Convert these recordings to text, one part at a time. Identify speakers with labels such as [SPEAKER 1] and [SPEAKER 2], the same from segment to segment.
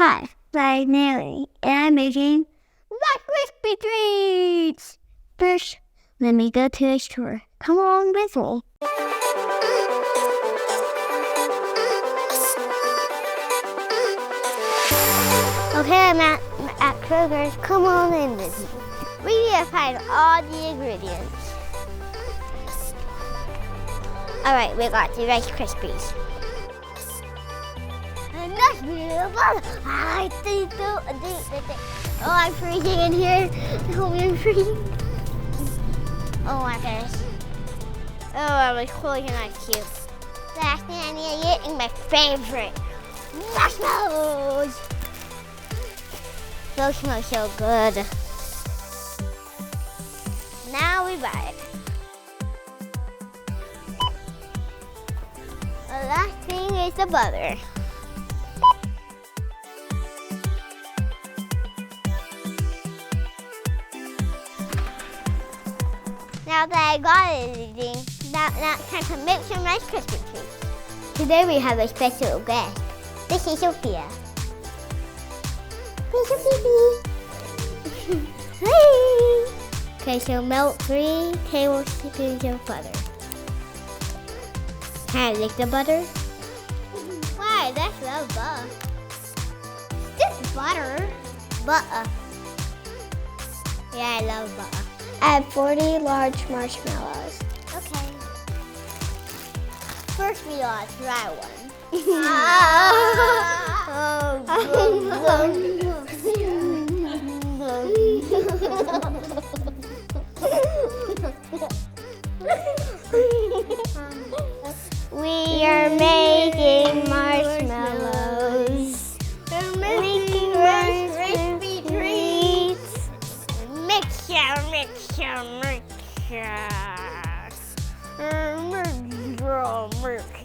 [SPEAKER 1] Hi, I'm Naomi, and I'm making the Krispie treats. First, let me go to the store. Come along with me. Okay, I'm at Kroger's. Come on in with me. We need to find all the ingredients. All right, we got the Rice Krispies. Oh, I'm freezing in here. Oh, I'm freezing. Oh my gosh. Oh, I was closing my cute. Last thing I need to get is my favorite marshmallows. Those smell so good. Now we buy it. The last thing is the butter. Now that I got everything, now it's time to make some Rice Krispie treats. Today we have a special guest. This is Sophia. Hey, Sophie. Hey. Okay, so melt 3 tablespoons of butter. Can I lick the butter? Why? That's love butter. Just butter. Butter. Yeah, I love butter. Add 40 large marshmallows. Okay. First we gotta try one. We are making marshmallows. We're making Rice Krispie treats. Mixture.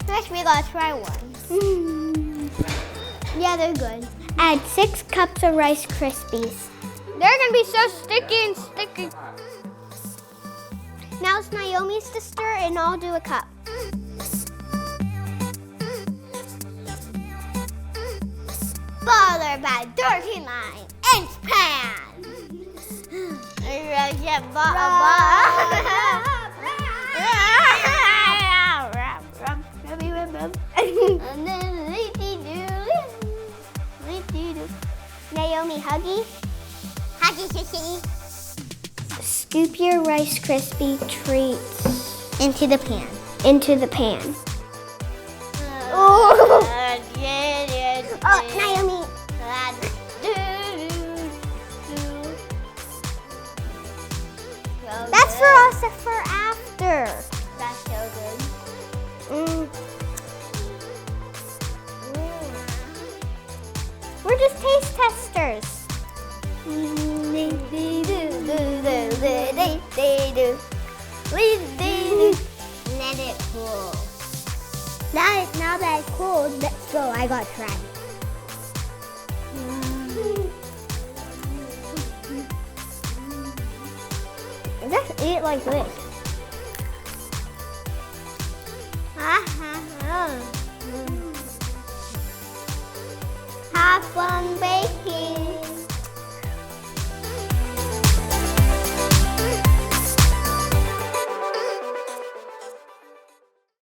[SPEAKER 1] First we gotta try one. Yeah, they're good. Add 6 cups of Rice Krispies. They're gonna be so sticky and sticky. Now it's Naomi's to stir and I'll do a cup. Butter by 39-inch pan. Naomi, huggy. Huggy, sissy. Scoop your Rice Krispie treats into the pan. Oh, Naomi. That's for us for after. That's so good. We're just taste testers. Let it cool. Now that it's cold, let's go. I got to try it. Just eat it like this. Have fun baking.